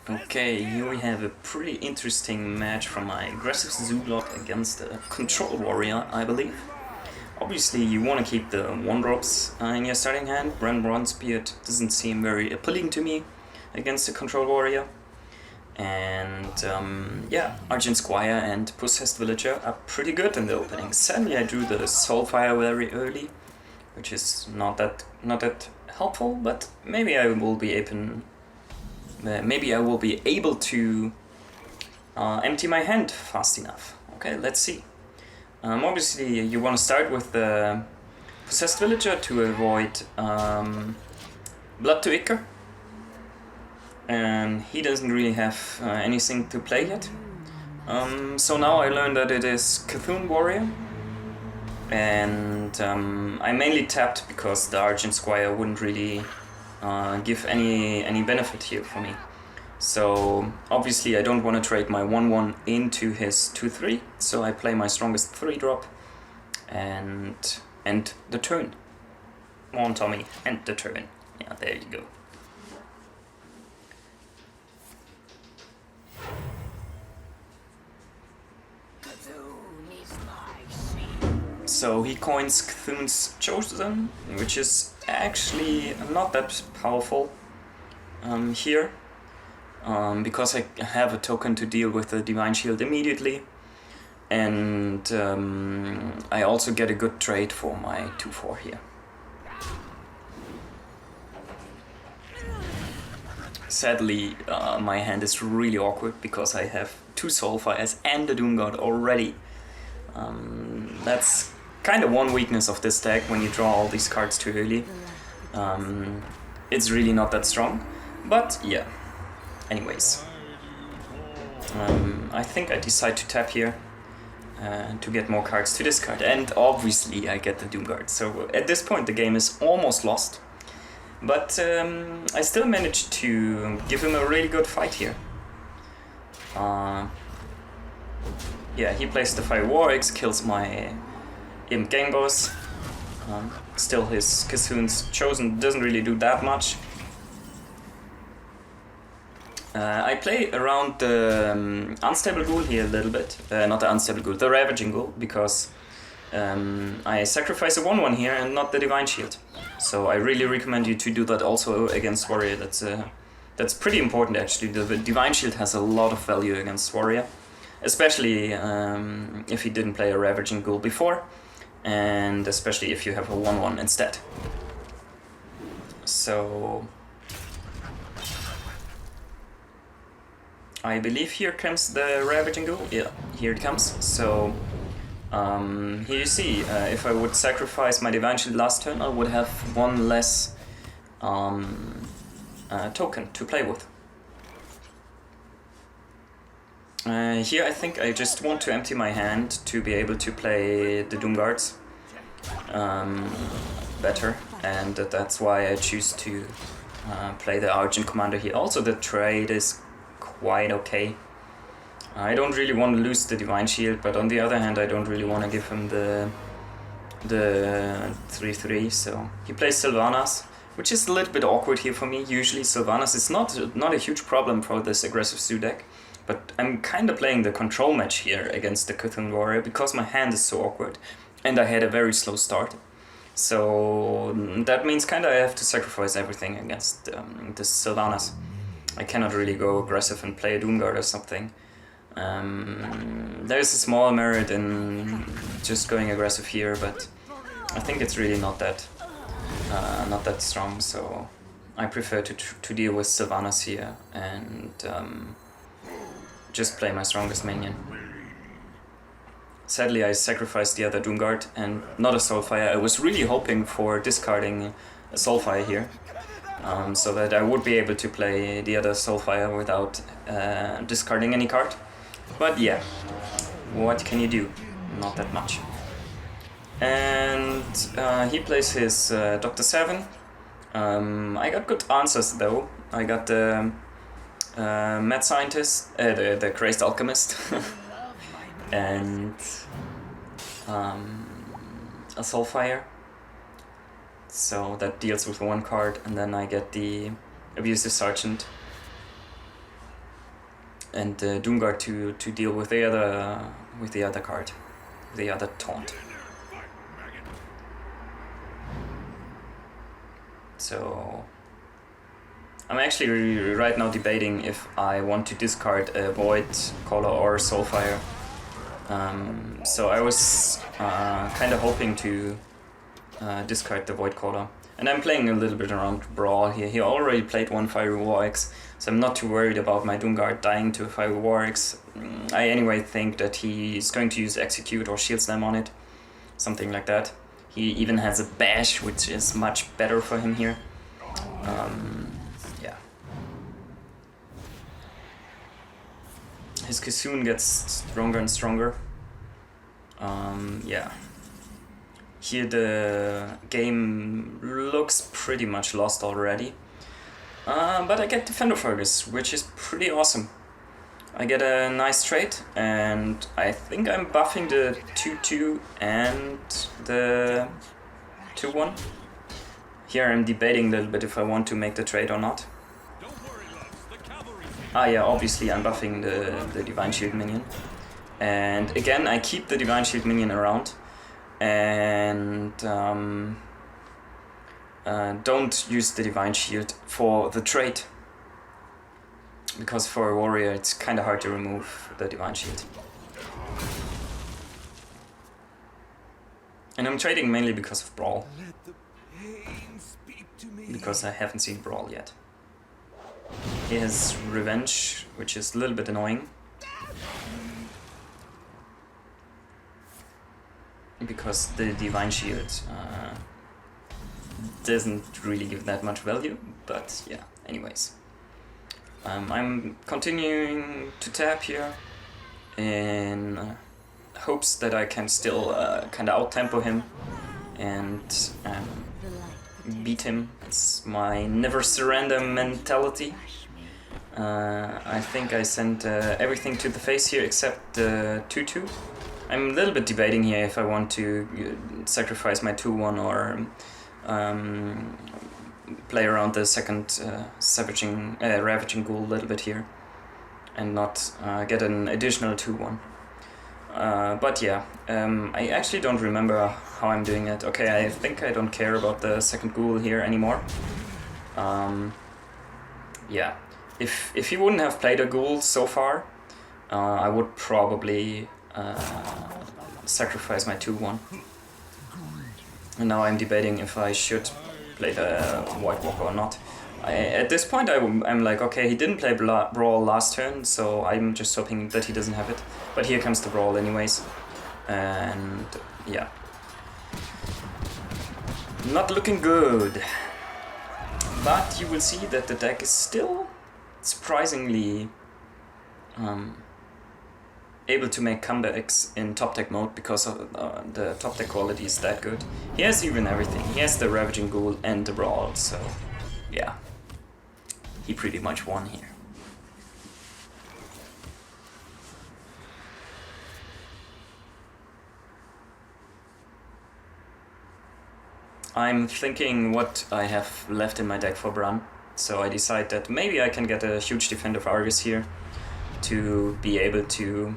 Okay, here we have a pretty interesting match from my aggressive Zoo lot against a control warrior, I believe. Obviously you want to keep the 1-drops in your starting hand. Bronzebeard doesn't seem very appealing to me against a control warrior. And yeah, Argent Squire and Possessed Villager are pretty good in the opening. Sadly I drew the Soulfire very early, which is not that helpful, but maybe I will be able to empty my hand fast enough. Okay, let's see. Obviously you want to start with the Possessed Villager to avoid Blood to Ichor. And he doesn't really have anything to play yet. So now I learned that it is Cthulhu Warrior. And I mainly tapped because the Argent Squire wouldn't really give any benefit here for me. So obviously I don't want to trade my 1/1 into his 2/3, so I play my strongest 3-drop and end the turn. Come on, Tommy, end the turn. Yeah, there you go. So he coins Cthulhu's Chosen, which is actually not that powerful here, because I have a token to deal with the Divine Shield immediately, and I also get a good trade for my 2/4 here. Sadly, my hand is really awkward because I have 2 Soulfires and the Doom God already. That's kind of one weakness of this deck when you draw all these cards too early. It's really not that strong, but yeah. Anyways, I think I decide to tap here to get more cards to discard, and obviously I get the Doom Guard. So at this point the game is almost lost, but I still managed to give him a really good fight here. Yeah, he plays the 5 Warwicks, kills my Imp Gang Boss. Still his Cthulhu's Chosen doesn't really do that much. I play around the Unstable Ghoul here a little bit. Not the Unstable Ghoul, the Ravaging Ghoul, because I sacrifice a 1/1 here and not the Divine Shield. So I really recommend you to do that also against Warrior. That's pretty important actually. The Divine Shield has a lot of value against Warrior. Especially if he didn't play a Ravaging Ghoul before, and especially if you have a 1/1 instead. So I believe here comes the Ravaging Ghoul. Yeah, here it comes. So here you see, if I would sacrifice my Divine Shield last turn, I would have 1 less token to play with. Here I think I just want to empty my hand to be able to play the Doom Guards better, and that's why I choose to play the Argent Commander here. Also the trade is quite okay. I don't really want to lose the Divine Shield, but on the other hand I don't really want to give him the 3/3, so he plays Sylvanas, which is a little bit awkward here for me. Usually Sylvanas is not a huge problem for this aggressive Zoo deck. But I'm kind of playing the control match here against the Cthulhu Warrior because my hand is so awkward and I had a very slow start. So that means kind of I have to sacrifice everything against the Sylvanas. I cannot really go aggressive and play a Doomguard or something. There's a small merit in just going aggressive here, but I think it's really not that strong. So I prefer to deal with Sylvanas here and just play my strongest minion. Sadly I sacrificed the other Doomguard and not a Soulfire. I was really hoping for discarding a Soulfire here, so that I would be able to play the other Soulfire without discarding any card. But yeah, what can you do? Not that much. And he plays his Dr. 7. I got good answers though. I got the Mad Scientist, the Crazed Alchemist, and a Soulfire. So that deals with 1 card, and then I get the Abusive Sergeant and Doomguard to deal with the other card, the other taunt. So I'm actually right now debating if I want to discard a Void Caller or Soulfire. So I was kind of hoping to discard the Void Caller. And I'm playing a little bit around Brawl here. He already played one Fiery War Axe, so I'm not too worried about my Doomguard dying to a Fiery War Axe. I anyway think that he's going to use Execute or Shield Slam on it, something like that. He even has a Bash, which is much better for him here. Yeah. His Kissoon gets stronger and stronger. Yeah. Here the game looks pretty much lost already. But I get Defender Fergus, which is pretty awesome. I get a nice trade, and I think I'm buffing the 2-2 and the 2-1. Here I'm debating a little bit if I want to make the trade or not. Ah yeah, obviously I'm buffing the Divine Shield minion. And again, I keep the Divine Shield minion around. And don't use the Divine Shield for the trade, because for a warrior it's kind of hard to remove the Divine Shield. And I'm trading mainly because of Brawl, because I haven't seen Brawl yet. He has Revenge, which is a little bit annoying, because the Divine Shield doesn't really give that much value, but yeah, anyways. I'm continuing to tap here in hopes that I can still kind of out-tempo him and beat him. It's my never surrender mentality. I think I sent everything to the face here except the 2-2. I'm a little bit debating here if I want to sacrifice my 2-1 or play around the second Ravaging Ghoul a little bit here and not get an additional 2-1. But yeah, I actually don't remember how I'm doing it. Okay, I think I don't care about the second Ghoul here anymore. Yeah, if he wouldn't have played a Ghoul so far, I would probably sacrifice my 2-1. And now I'm debating if I should play the White Walker or not. At this point I'm like, okay, he didn't play Brawl last turn, so I'm just hoping that he doesn't have it. But here comes the Brawl anyways. And yeah. Not looking good. But you will see that the deck is still surprisingly able to make comebacks in top deck mode because of the top deck quality is that good. He has even everything. He has the Ravaging Ghoul and the Brawl, so yeah. He pretty much won here. I'm thinking what I have left in my deck for Bran, so I decide that maybe I can get a huge Defender of Argus here to be able to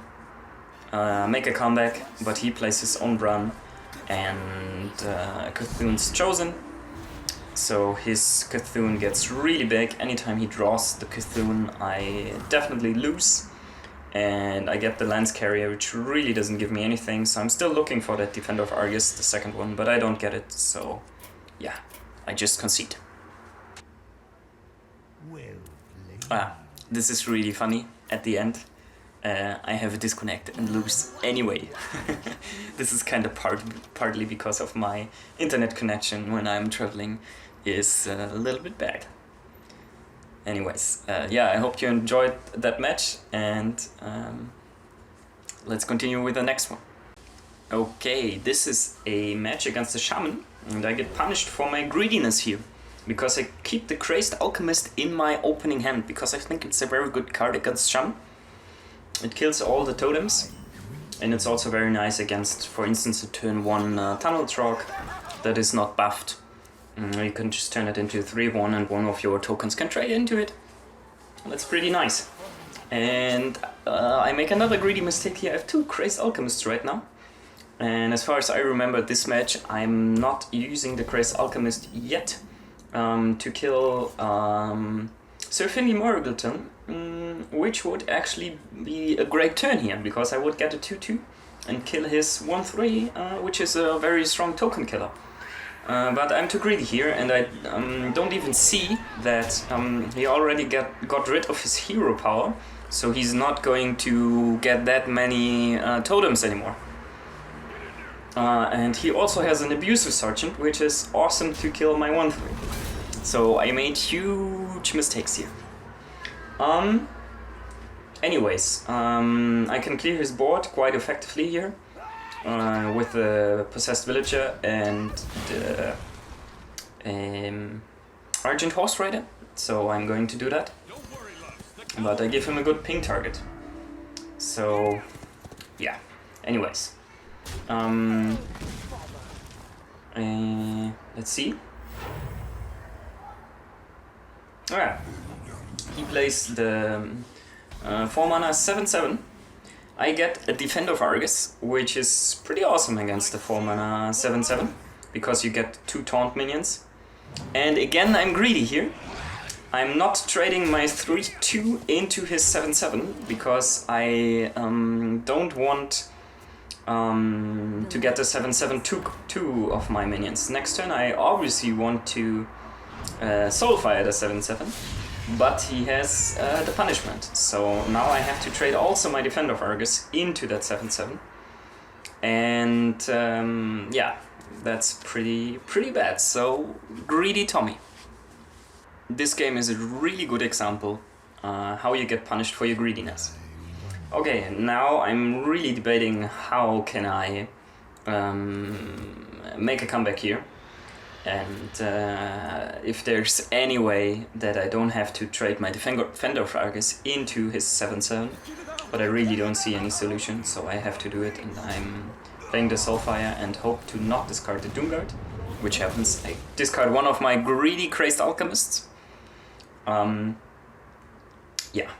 make a comeback, but he plays his own Bran and Cthulhu's chosen. So his Cthulhu gets really big. Anytime he draws the Cthulhu, I definitely lose. And I get the Lance Carrier, which really doesn't give me anything. So I'm still looking for that Defender of Argus, the second one, but I don't get it. So yeah, I just concede. This is really funny at the end. I have a disconnect and lose anyway. This is kind of partly because of my internet connection when I'm traveling is a little bit bad. Anyways, yeah, I hope you enjoyed that match, and let's continue with the next one. Okay, this is a match against the Shaman, and I get punished for my greediness here, because I keep the Crazed Alchemist in my opening hand, because I think it's a very good card against Shaman. It kills all the totems, and it's also very nice against, for instance, a turn 1 Tunnel Trog that is not buffed. You can just turn it into 3-1 and one of your tokens can trade into it. That's pretty nice. And I make another greedy mistake here. I have 2 Crazed Alchemists right now. And as far as I remember this match, I'm not using the Crazed Alchemist yet to kill Sir Finley Morrigalton, which would actually be a great turn here, because I would get a 2-2 and kill his 1-3, which is a very strong token killer. But I'm too greedy here, and I don't even see that he already got rid of his hero power, so he's not going to get that many totems anymore. And he also has an Abusive Sergeant, which is awesome to kill my 1-3. So I made huge mistakes here. Anyways, I can clear his board quite effectively here with the Possessed Villager and the Argent Horse Rider. So I'm going to do that. But I give him a good ping target. So yeah. Anyways, let's see. Alright, he plays the 4 mana 7/7. I get a Defender of Argus, which is pretty awesome against the 4 mana 7/7, because you get 2 taunt minions. And again, I'm greedy here. I'm not trading my 3/2 into his 7/7 because I don't want to get the 7/7/2 of my minions. Next turn I obviously want to Soulfire the 7/7, but he has the punishment. So now I have to trade also my Defender of Argus into that 7/7. And yeah, that's pretty bad. So greedy Tommy. This game is a really good example how you get punished for your greediness. Okay, now I'm really debating how can I make a comeback here, and if there's any way that I don't have to trade my Defender of Argus into his 7/7, but I really don't see any solution, so I have to do it, and I'm playing the Soulfire and hope to not discard the Doomguard, which happens. I discard one of my greedy Crazed Alchemists. Yeah.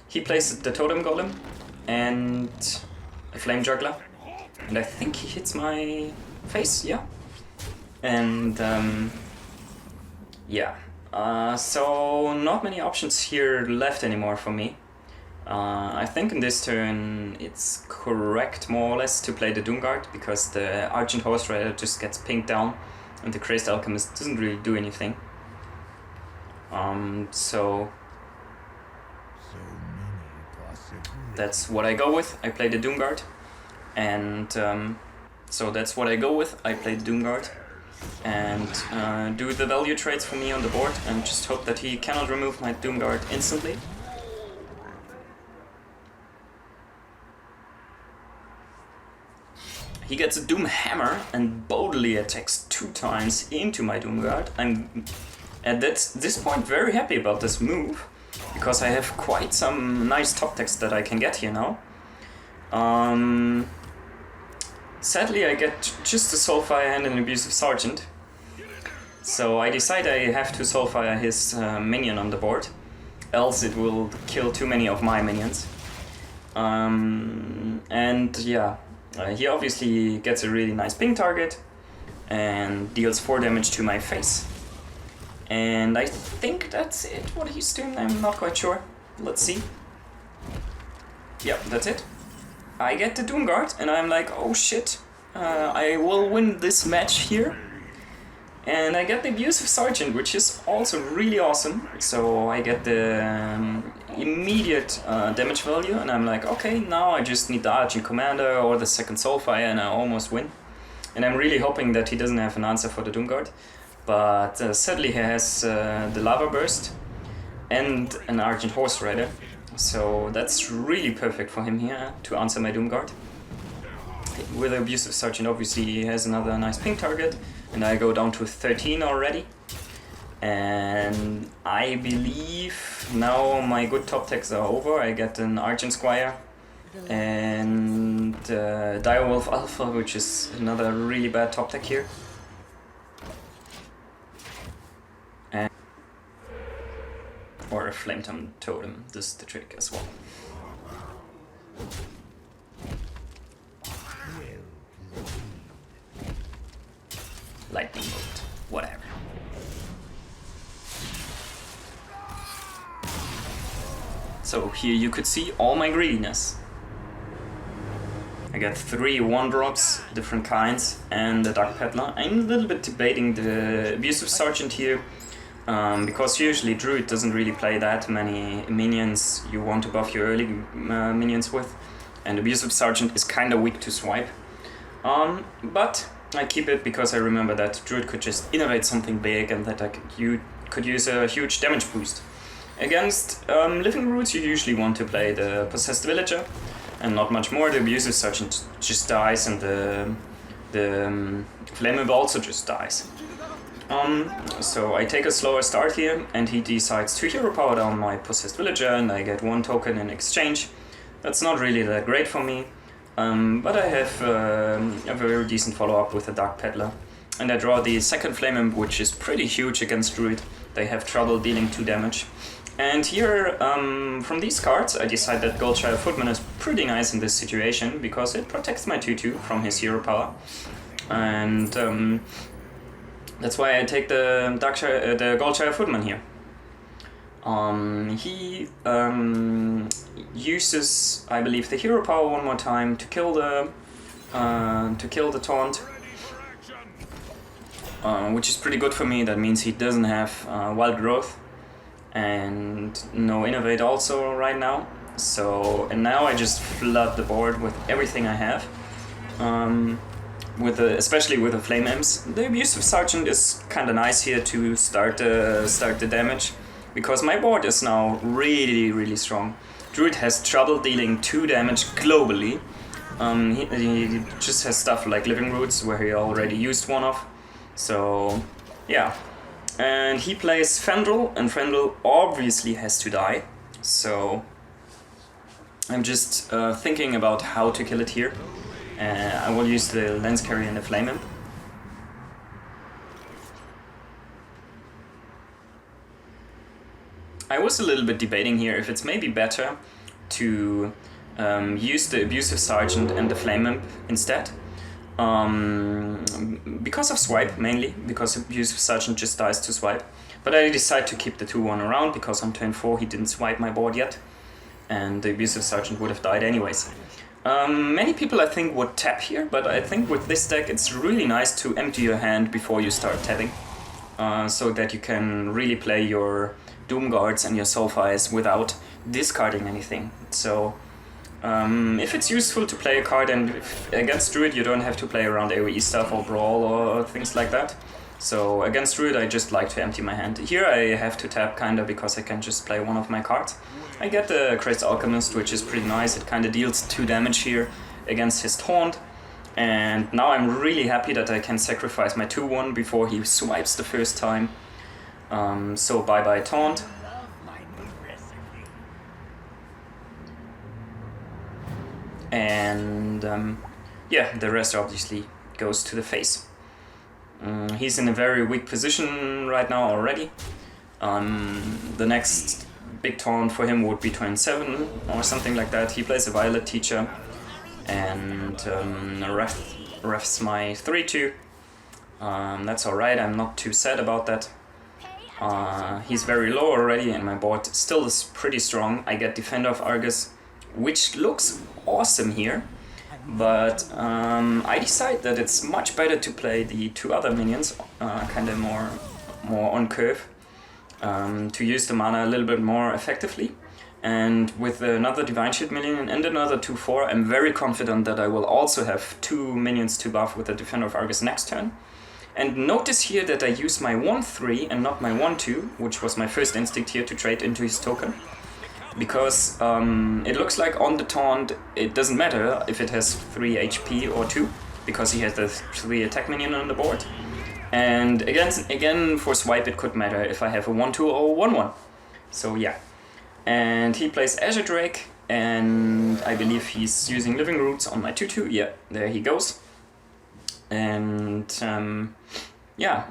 He plays the Totem Golem and a Flame Juggler, and I think he hits my face, yeah. And yeah, so not many options here left anymore for me. I think in this turn it's correct more or less to play the Doomguard, because the Argent Horse Rider just gets pinged down and the Crazed Alchemist doesn't really do anything. So that's what I go with. I play the Doomguard, and so that's what I go with. I play the Doomguard and do the value trades for me on the board, and just hope that he cannot remove my Doomguard instantly. He gets a Doom Hammer and boldly attacks 2 times into my Doomguard. I'm at this point very happy about this move, because I have quite some nice top decks that I can get here now. Sadly I get just a Soulfire and an Abusive Sergeant, so I decide I have to Soulfire his minion on the board, else it will kill too many of my minions. And yeah, he obviously gets a really nice ping target and deals 4 damage to my face. And I think that's it, what he's doing, I'm not quite sure. Let's see. Yep, that's it. I get the Doomguard, and I'm like, oh shit, I will win this match here. And I get the Abusive Sergeant, which is also really awesome. So I get the immediate damage value, and I'm like, okay, now I just need the Argent Commander or the second Soulfire, and I almost win. And I'm really hoping that he doesn't have an answer for the Doomguard. But sadly he has the Lava Burst and an Argent Horse Rider, so that's really perfect for him here to answer my Doomguard. With Abusive Sergeant obviously he has another nice ping target, and I go down to 13 already. And I believe now my good top decks are over. I get an Argent Squire and Direwolf Alpha, which is another really bad top deck here. or a Flame Totem does the trick as well. Lightning bolt, whatever. So here you could see all my greediness. I got 3 1-drops, different kinds, and the Dark Peddler. I'm a little bit debating the Abusive Sergeant here, because usually Druid doesn't really play that many minions you want to buff your early minions with, and Abusive Sergeant is kinda weak to swipe. But I keep it because I remember that Druid could just innovate something big and that you could use a huge damage boost. Against Living Roots you usually want to play the Possessed Villager, and not much more. The Abusive Sergeant just dies, and the Flame Imp also just dies. So I take a slower start here, and he decides to hero power down my Possessed Villager, and I get 1 token in exchange. That's not really that great for me, but I have a very decent follow-up with the Dark Peddler. And I draw the second Flame Imp, which is pretty huge against Druid. They have trouble dealing 2 damage. And here, from these cards, I decide that Goldshire Footman is pretty nice in this situation, because it protects my 2/2 from his hero power. And that's why I take the Goldshire Footman here. He uses, I believe, the hero power 1 more time to kill the taunt, which is pretty good for me. That means he doesn't have Wild Growth and no Innovate also right now. So, and now I just flood the board with everything I have, especially with the Flame Imps. The Abusive Sergeant is kind of nice here to start the damage, because my board is now really strong. Druid has trouble dealing 2 damage globally. He just has stuff like Living Roots, where he already used 1 of. So, yeah. And he plays Fendrel, and Fendrel obviously has to die. So, I'm just thinking about how to kill it here. I will use the Lens Carrier and the Flame Imp. I was a little bit debating here if it's maybe better to use the Abusive Sergeant and the Flame Imp instead. Because of swipe, mainly, because Abusive Sergeant just dies to swipe. But I decide to keep the 2/1 around, because on turn 4 he didn't swipe my board yet, and the Abusive Sergeant would have died anyways. Many people, I think, would tap here, but I think with this deck it's really nice to empty your hand before you start tapping, so that you can really play your Doom Guards and your Soulfires without discarding anything. So if it's useful to play a card, and against Druid you don't have to play around AoE stuff or Brawl or things like that. So against Druid I just like to empty my hand. Here I have to tap kinda, because I can just play 1 of my cards. I get the Crazed Alchemist, which is pretty nice. It kinda deals 2 damage here against his taunt. And now I'm really happy that I can sacrifice my 2/1 before he swipes the first time. So bye bye taunt. And yeah, the rest obviously goes to the face. He's in a very weak position right now already. The next big taunt for him would be turn 7 or something like that. He plays a Violet Teacher and refs my 3/2. That's alright, I'm not too sad about that. He's very low already, and my board still is pretty strong. I get Defender of Argus, which looks awesome here, but I decide that it's much better to play the 2 other minions, kind of more on curve, to use the mana a little bit more effectively. And with another Divine Shield minion and another 2/4, I'm very confident that I will also have 2 minions to buff with the Defender of Argus next turn. And notice here that I use my 1/3 and not my 1/2, which was my first instinct here to trade into his token. Because it looks like on the taunt it doesn't matter if it has 3 HP or 2, because he has the 3 attack minion on the board. And again for swipe it could matter if I have a 1/2 or 1/1. So yeah. And he plays Azure Drake, and I believe he's using Living Roots on my 2/2. Yeah, there he goes. And yeah,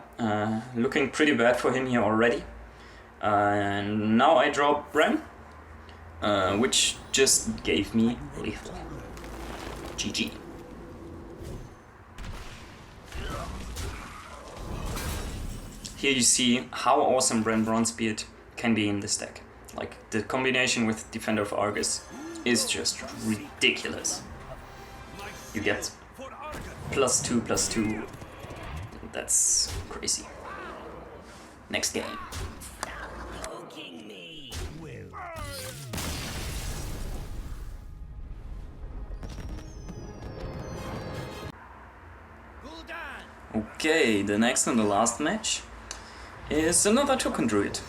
looking pretty bad for him here already. And now I draw Bren, which just gave me lethal. GG. Here you see how awesome Bren Bronzebeard can be in this deck. Like, the combination with Defender of Argus is just ridiculous. You get +2/+2. That's crazy. Next game. Okay, the next and the last match is another token druid.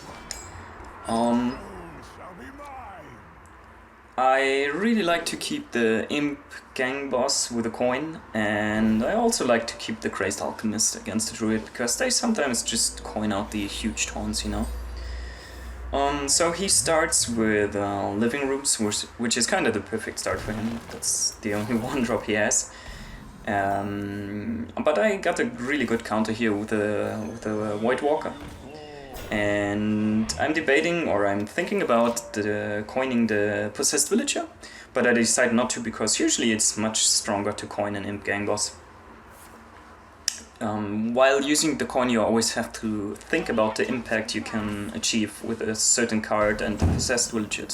I really like to keep the imp gang boss with a coin, and I also like to keep the crazed alchemist against the druid because they sometimes just coin out the huge taunts, you know. So he starts with living rooms, which is kind of the perfect start for him. That's the only one drop he has. But I got a really good counter here with the White Walker. And I'm debating, or I'm thinking about coining the Possessed Villager, but I decide not to because usually it's much stronger to coin an Imp Gang Boss. While using the coin, you always have to think about the impact you can achieve with a certain card, and the Possessed Villager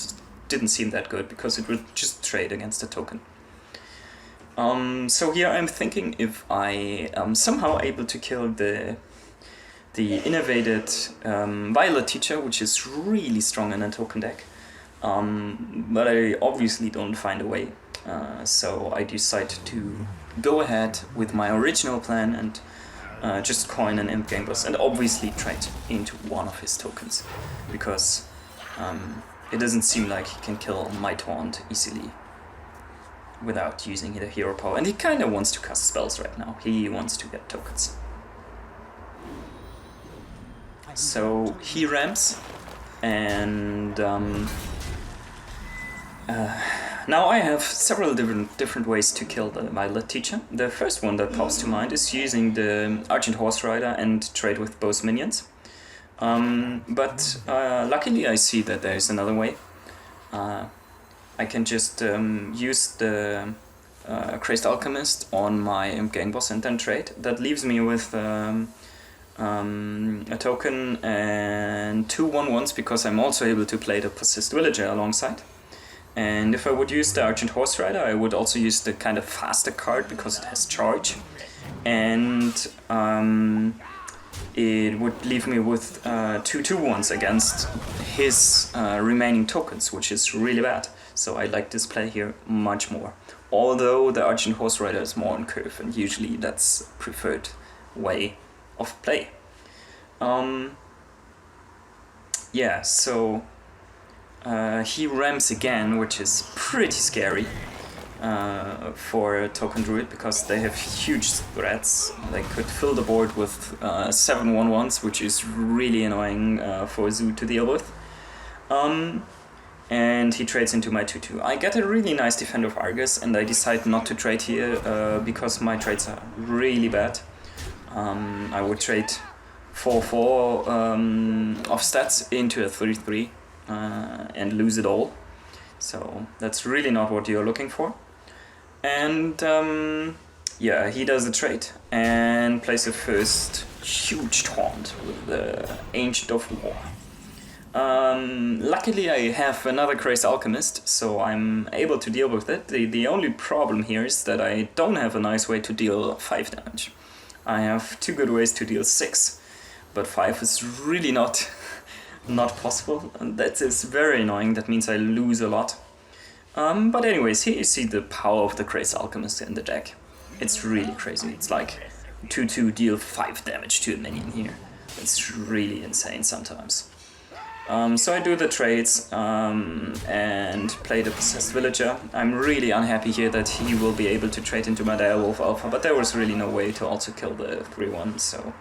didn't seem that good because it would just trade against the token. So here I'm thinking if I am somehow able to kill the innovated Violet Teacher, which is really strong in a token deck, but I obviously don't find a way. So I decide to go ahead with my original plan and just coin an Imp Gang Boss and obviously trade into one of his tokens, because it doesn't seem like he can kill my Taunt easily without using the hero power, and he kind of wants to cast spells right now. He wants to get tokens. So he ramps, and now I have several different ways to kill the Violet Teacher. The first one that pops to mind is using the Argent Horse Rider and trade with both minions. But luckily I see that there is another way. I can just use the Crazed Alchemist on my Imp Gang Boss and then trade. That leaves me with a token and 2 1/1s, because I'm also able to play the Possessed Villager alongside. And if I would use the Argent Horse Rider, I would also use the kind of faster card because it has charge. And it would leave me with 2 2/1s against his remaining tokens, which is really bad. So I like this play here much more. Although the Argent Horse Rider is more on curve, and usually that's a preferred way of play. Yeah, so he ramps again, which is pretty scary for a token druid, because they have huge threats. They could fill the board with 7 1/1s, which is really annoying for a zoo to deal with. And he trades into my 2/2. I get a really nice Defender of Argus, and I decide not to trade here because my trades are really bad. I would trade 4/4 of stats into a 3/3 and lose it all. So that's really not what you're looking for. And yeah, he does the trade and plays the first huge taunt with the Ancient of War. Luckily I have another Crazed Alchemist, so I'm able to deal with it. The only problem here is that I don't have a nice way to deal 5 damage. I have 2 good ways to deal 6, but 5 is really not possible, and that is very annoying. That means I lose a lot. But anyways, here you see the power of the Crazed Alchemist in the deck. It's really crazy. It's like 2/2 deal 5 damage to a minion here. It's really insane sometimes. So I do the trades and play the Possessed Villager. I'm really unhappy here that he will be able to trade into my Direwolf Alpha, but there was really no way to also kill the 3/1, so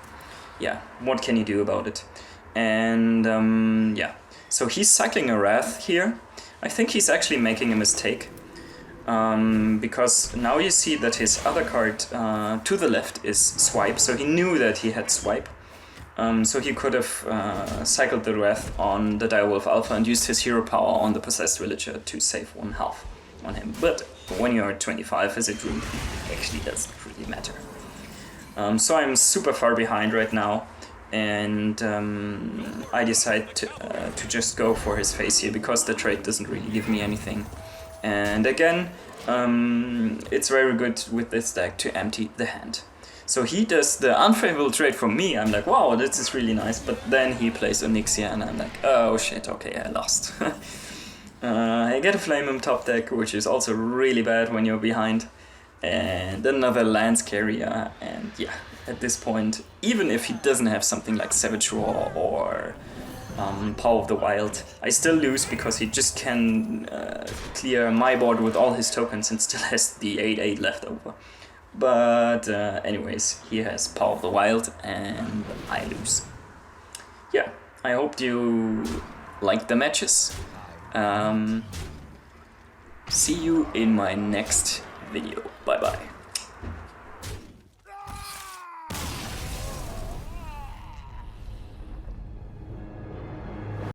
yeah, what can you do about it? And yeah, so he's cycling a Wrath here. I think he's actually making a mistake, because now you see that his other card to the left is Swipe, so he knew that he had Swipe. So he could have cycled the Wrath on the Direwolf Alpha and used his hero power on the Possessed Villager to save 1 health on him. But when you're at 25 as a Druid, it actually doesn't really matter. So I'm super far behind right now, and I decide to just go for his face here because the trade doesn't really give me anything. And again, it's very good with this deck to empty the hand. So he does the unfavorable trade for me. I'm like, wow, this is really nice. But then he plays Onyxia and I'm like, oh shit, okay, I lost. I get a Flame top deck, which is also really bad when you're behind. And another Lance Carrier. And yeah, at this point, even if he doesn't have something like Savage Roar or Power of the Wild, I still lose because he just can clear my board with all his tokens and still has the 8/8 left over. But anyways, he has Power of the Wild and I lose. Yeah, I hope you liked the matches. See you in my next video. Bye bye.